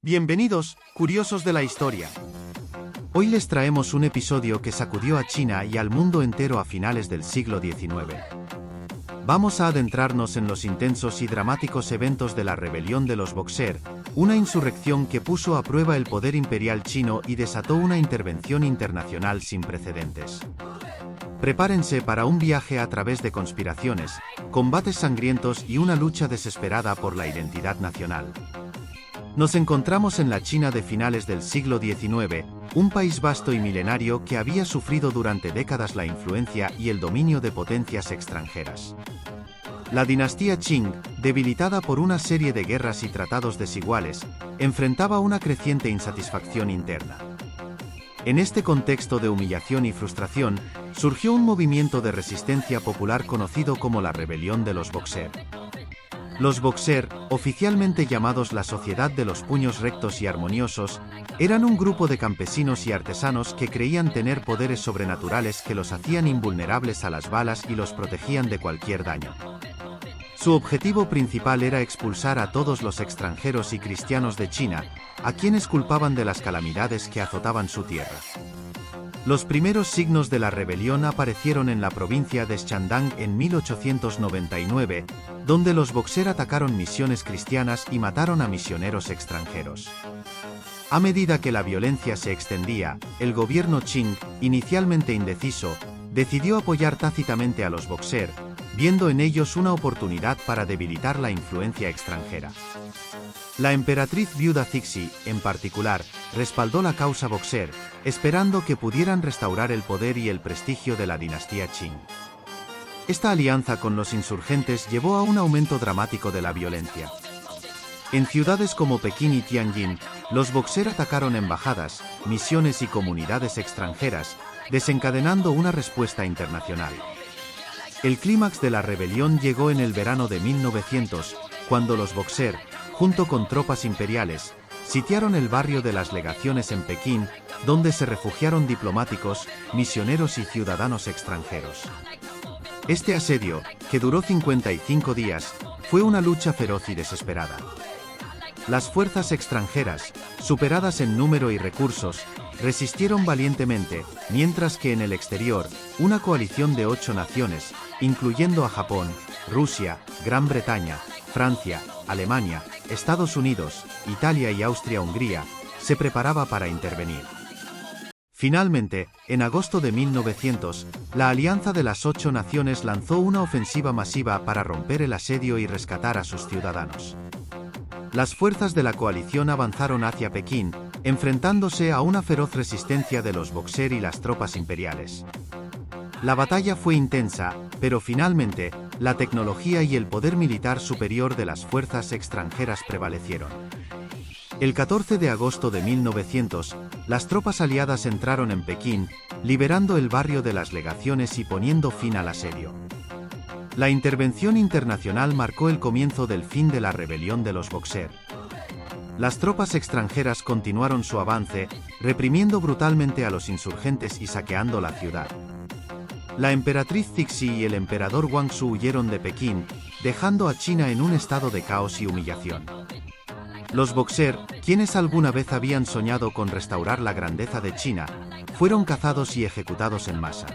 Bienvenidos, curiosos de la historia. Hoy les traemos un episodio que sacudió a China y al mundo entero a finales del siglo XIX. Vamos a adentrarnos en los intensos y dramáticos eventos de la rebelión de los Boxer, una insurrección que puso a prueba el poder imperial chino y desató una intervención internacional sin precedentes. Prepárense para un viaje a través de conspiraciones, combates sangrientos y una lucha desesperada por la identidad nacional. Nos encontramos en la China de finales del siglo XIX, un país vasto y milenario que había sufrido durante décadas la influencia y el dominio de potencias extranjeras. La dinastía Qing, debilitada por una serie de guerras y tratados desiguales, enfrentaba una creciente insatisfacción interna. En este contexto de humillación y frustración, surgió un movimiento de resistencia popular conocido como la Rebelión de los Boxer. Los Boxer, oficialmente llamados la Sociedad de los Puños Rectos y Armoniosos, eran un grupo de campesinos y artesanos que creían tener poderes sobrenaturales que los hacían invulnerables a las balas y los protegían de cualquier daño. Su objetivo principal era expulsar a todos los extranjeros y cristianos de China, a quienes culpaban de las calamidades que azotaban su tierra. Los primeros signos de la rebelión aparecieron en la provincia de Shandong en 1899, donde los Boxer atacaron misiones cristianas y mataron a misioneros extranjeros. A medida que la violencia se extendía, el gobierno Qing, inicialmente indeciso, decidió apoyar tácitamente a los Boxer, viendo en ellos una oportunidad para debilitar la influencia extranjera. La emperatriz viuda Cixi, en particular, respaldó la causa Boxer, esperando que pudieran restaurar el poder y el prestigio de la dinastía Qing. Esta alianza con los insurgentes llevó a un aumento dramático de la violencia. En ciudades como Pekín y Tianjin, los Boxer atacaron embajadas, misiones y comunidades extranjeras, desencadenando una respuesta internacional. El clímax de la rebelión llegó en el verano de 1900, cuando los Boxer, junto con tropas imperiales, sitiaron el barrio de las legaciones en Pekín, donde se refugiaron diplomáticos, misioneros y ciudadanos extranjeros. Este asedio, que duró 55 días, fue una lucha feroz y desesperada. Las fuerzas extranjeras, superadas en número y recursos, resistieron valientemente, mientras que en el exterior, una coalición de 8 naciones, incluyendo a Japón, Rusia, Gran Bretaña, Francia, Alemania, Estados Unidos, Italia y Austria-Hungría, se preparaba para intervenir. Finalmente, en agosto de 1900, la Alianza de las 8 Naciones lanzó una ofensiva masiva para romper el asedio y rescatar a sus ciudadanos. Las fuerzas de la coalición avanzaron hacia Pekín, enfrentándose a una feroz resistencia de los Boxer y las tropas imperiales. La batalla fue intensa, pero finalmente, la tecnología y el poder militar superior de las fuerzas extranjeras prevalecieron. El 14 de agosto de 1900, las tropas aliadas entraron en Pekín, liberando el barrio de las legaciones y poniendo fin al asedio. La intervención internacional marcó el comienzo del fin de la rebelión de los Boxer. Las tropas extranjeras continuaron su avance, reprimiendo brutalmente a los insurgentes y saqueando la ciudad. La emperatriz Cixi y el emperador Guangxu huyeron de Pekín, dejando a China en un estado de caos y humillación. Los Boxer, quienes alguna vez habían soñado con restaurar la grandeza de China, fueron cazados y ejecutados en masa.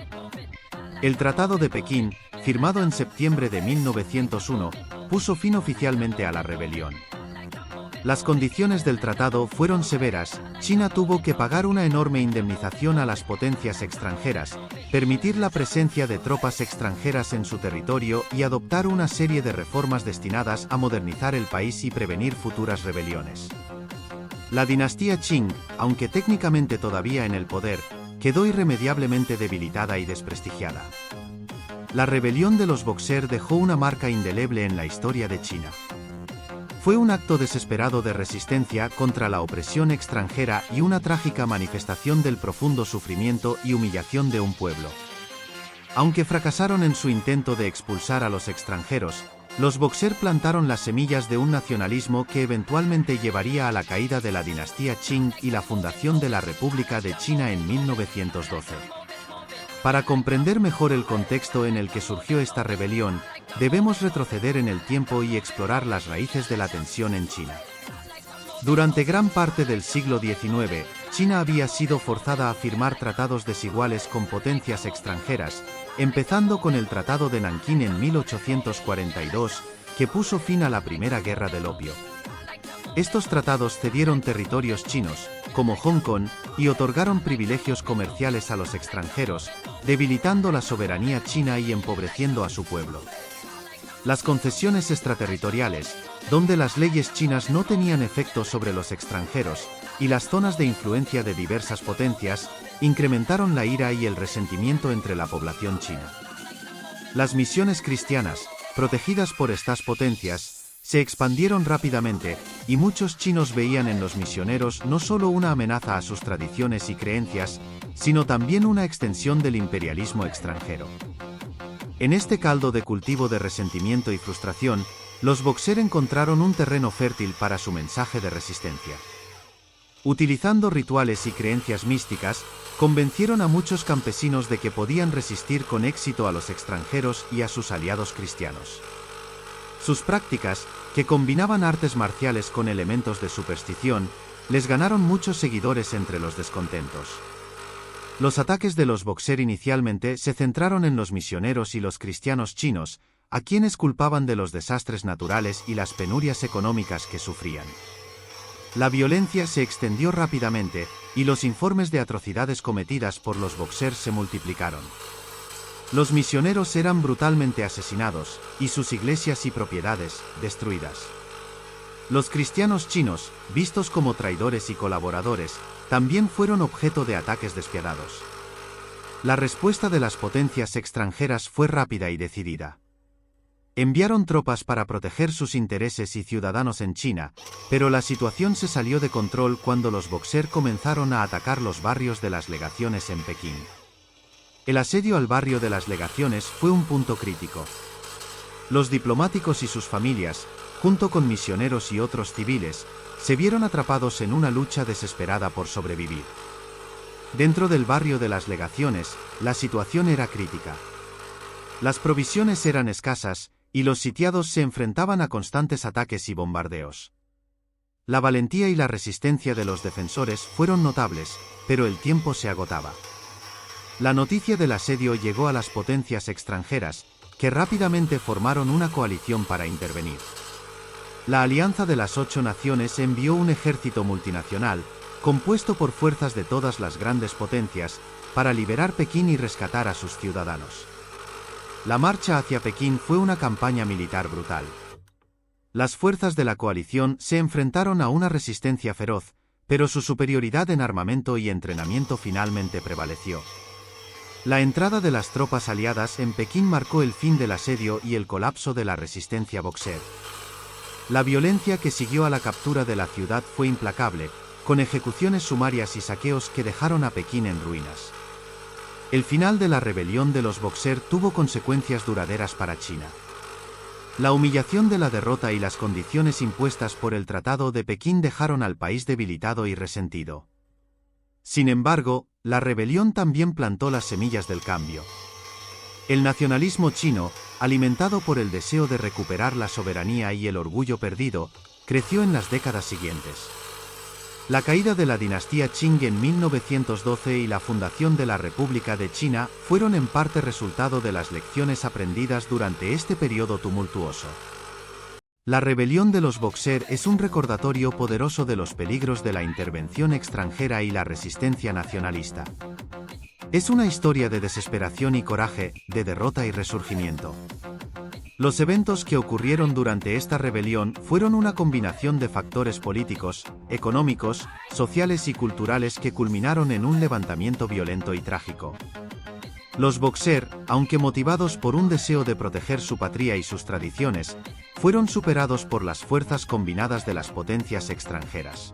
El Tratado de Pekín, firmado en septiembre de 1901, puso fin oficialmente a la rebelión. Las condiciones del tratado fueron severas. China tuvo que pagar una enorme indemnización a las potencias extranjeras, permitir la presencia de tropas extranjeras en su territorio y adoptar una serie de reformas destinadas a modernizar el país y prevenir futuras rebeliones. La dinastía Qing, aunque técnicamente todavía en el poder, quedó irremediablemente debilitada y desprestigiada. La rebelión de los Boxer dejó una marca indeleble en la historia de China. Fue un acto desesperado de resistencia contra la opresión extranjera y una trágica manifestación del profundo sufrimiento y humillación de un pueblo. Aunque fracasaron en su intento de expulsar a los extranjeros, los Boxer plantaron las semillas de un nacionalismo que eventualmente llevaría a la caída de la dinastía Qing y la fundación de la República de China en 1912. Para comprender mejor el contexto en el que surgió esta rebelión, debemos retroceder en el tiempo y explorar las raíces de la tensión en China. Durante gran parte del siglo XIX, China había sido forzada a firmar tratados desiguales con potencias extranjeras, empezando con el Tratado de Nankín en 1842, que puso fin a la Primera Guerra del Opio. Estos tratados cedieron territorios chinos, como Hong Kong, y otorgaron privilegios comerciales a los extranjeros, debilitando la soberanía china y empobreciendo a su pueblo. Las concesiones extraterritoriales, donde las leyes chinas no tenían efecto sobre los extranjeros, y las zonas de influencia de diversas potencias, incrementaron la ira y el resentimiento entre la población china. Las misiones cristianas, protegidas por estas potencias, se expandieron rápidamente, y muchos chinos veían en los misioneros no solo una amenaza a sus tradiciones y creencias, sino también una extensión del imperialismo extranjero. En este caldo de cultivo de resentimiento y frustración, los Boxer encontraron un terreno fértil para su mensaje de resistencia. Utilizando rituales y creencias místicas, convencieron a muchos campesinos de que podían resistir con éxito a los extranjeros y a sus aliados cristianos. Sus prácticas, que combinaban artes marciales con elementos de superstición, les ganaron muchos seguidores entre los descontentos. Los ataques de los Boxer inicialmente se centraron en los misioneros y los cristianos chinos, a quienes culpaban de los desastres naturales y las penurias económicas que sufrían. La violencia se extendió rápidamente, y los informes de atrocidades cometidas por los Boxer se multiplicaron. Los misioneros eran brutalmente asesinados, y sus iglesias y propiedades, destruidas. Los cristianos chinos, vistos como traidores y colaboradores, también fueron objeto de ataques despiadados. La respuesta de las potencias extranjeras fue rápida y decidida. Enviaron tropas para proteger sus intereses y ciudadanos en China, pero la situación se salió de control cuando los Boxer comenzaron a atacar los barrios de las legaciones en Pekín. El asedio al barrio de las legaciones fue un punto crítico. Los diplomáticos y sus familias, junto con misioneros y otros civiles, se vieron atrapados en una lucha desesperada por sobrevivir. Dentro del barrio de las legaciones, la situación era crítica. Las provisiones eran escasas, y los sitiados se enfrentaban a constantes ataques y bombardeos. La valentía y la resistencia de los defensores fueron notables, pero el tiempo se agotaba. La noticia del asedio llegó a las potencias extranjeras, que rápidamente formaron una coalición para intervenir. La Alianza de las 8 Naciones envió un ejército multinacional, compuesto por fuerzas de todas las grandes potencias, para liberar Pekín y rescatar a sus ciudadanos. La marcha hacia Pekín fue una campaña militar brutal. Las fuerzas de la coalición se enfrentaron a una resistencia feroz, pero su superioridad en armamento y entrenamiento finalmente prevaleció. La entrada de las tropas aliadas en Pekín marcó el fin del asedio y el colapso de la resistencia Boxer. La violencia que siguió a la captura de la ciudad fue implacable, con ejecuciones sumarias y saqueos que dejaron a Pekín en ruinas. El final de la rebelión de los Boxer tuvo consecuencias duraderas para China. La humillación de la derrota y las condiciones impuestas por el Tratado de Pekín dejaron al país debilitado y resentido. Sin embargo, la rebelión también plantó las semillas del cambio. El nacionalismo chino, alimentado por el deseo de recuperar la soberanía y el orgullo perdido, creció en las décadas siguientes. La caída de la dinastía Qing en 1912 y la fundación de la República de China fueron en parte resultado de las lecciones aprendidas durante este periodo tumultuoso. La rebelión de los Boxer es un recordatorio poderoso de los peligros de la intervención extranjera y la resistencia nacionalista. Es una historia de desesperación y coraje, de derrota y resurgimiento. Los eventos que ocurrieron durante esta rebelión fueron una combinación de factores políticos, económicos, sociales y culturales que culminaron en un levantamiento violento y trágico. Los Boxer, aunque motivados por un deseo de proteger su patria y sus tradiciones, fueron superados por las fuerzas combinadas de las potencias extranjeras.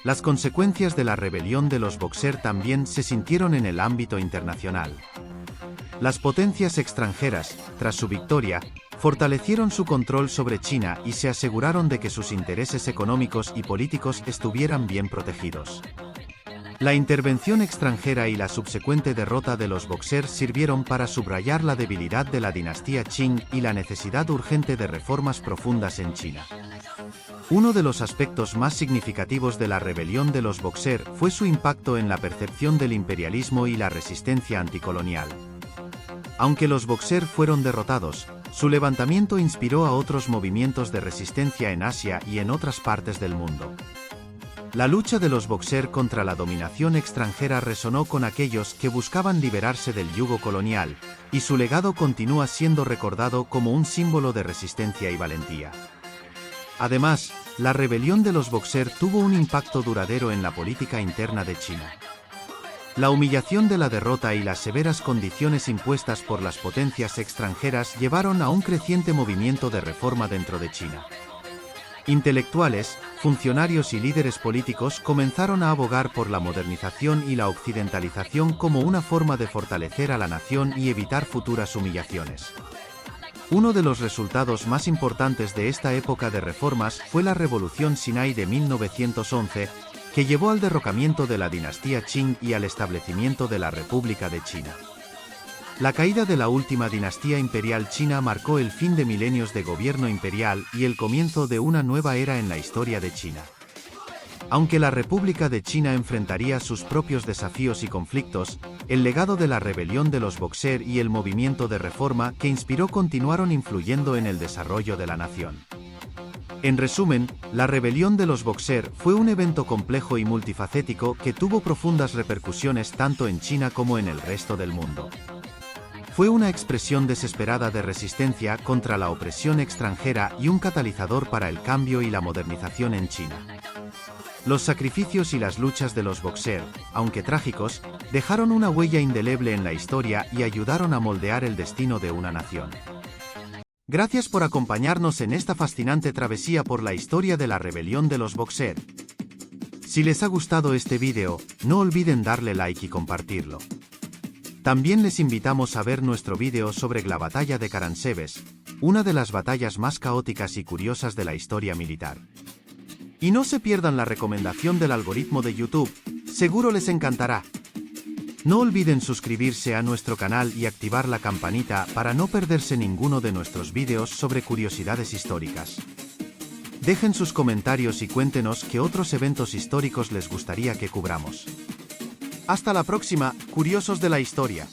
Las consecuencias de la rebelión de los Boxer también se sintieron en el ámbito internacional. Las potencias extranjeras, tras su victoria, fortalecieron su control sobre China y se aseguraron de que sus intereses económicos y políticos estuvieran bien protegidos. La intervención extranjera y la subsecuente derrota de los boxers sirvieron para subrayar la debilidad de la dinastía Qing y la necesidad urgente de reformas profundas en China. Uno de los aspectos más significativos de la rebelión de los boxer fue su impacto en la percepción del imperialismo y la resistencia anticolonial. Aunque los boxer fueron derrotados, su levantamiento inspiró a otros movimientos de resistencia en Asia y en otras partes del mundo. La lucha de los boxer contra la dominación extranjera resonó con aquellos que buscaban liberarse del yugo colonial, y su legado continúa siendo recordado como un símbolo de resistencia y valentía. Además, la rebelión de los boxer tuvo un impacto duradero en la política interna de China. La humillación de la derrota y las severas condiciones impuestas por las potencias extranjeras llevaron a un creciente movimiento de reforma dentro de China. Intelectuales, funcionarios y líderes políticos comenzaron a abogar por la modernización y la occidentalización como una forma de fortalecer a la nación y evitar futuras humillaciones. Uno de los resultados más importantes de esta época de reformas fue la Revolución Xinhai de 1911, que llevó al derrocamiento de la dinastía Qing y al establecimiento de la República de China. La caída de la última dinastía imperial china marcó el fin de milenios de gobierno imperial y el comienzo de una nueva era en la historia de China. Aunque la República de China enfrentaría sus propios desafíos y conflictos, el legado de la rebelión de los boxer y el movimiento de reforma que inspiró continuaron influyendo en el desarrollo de la nación. En resumen, la rebelión de los boxer fue un evento complejo y multifacético que tuvo profundas repercusiones tanto en China como en el resto del mundo. Fue una expresión desesperada de resistencia contra la opresión extranjera y un catalizador para el cambio y la modernización en China. Los sacrificios y las luchas de los boxer, aunque trágicos, dejaron una huella indeleble en la historia y ayudaron a moldear el destino de una nación. Gracias por acompañarnos en esta fascinante travesía por la historia de la rebelión de los boxer. Si les ha gustado este vídeo, no olviden darle like y compartirlo. También les invitamos a ver nuestro vídeo sobre la batalla de Caransebeş, una de las batallas más caóticas y curiosas de la historia militar. Y no se pierdan la recomendación del algoritmo de YouTube, seguro les encantará. No olviden suscribirse a nuestro canal y activar la campanita para no perderse ninguno de nuestros vídeos sobre curiosidades históricas. Dejen sus comentarios y cuéntenos qué otros eventos históricos les gustaría que cubramos. Hasta la próxima, curiosos de la historia.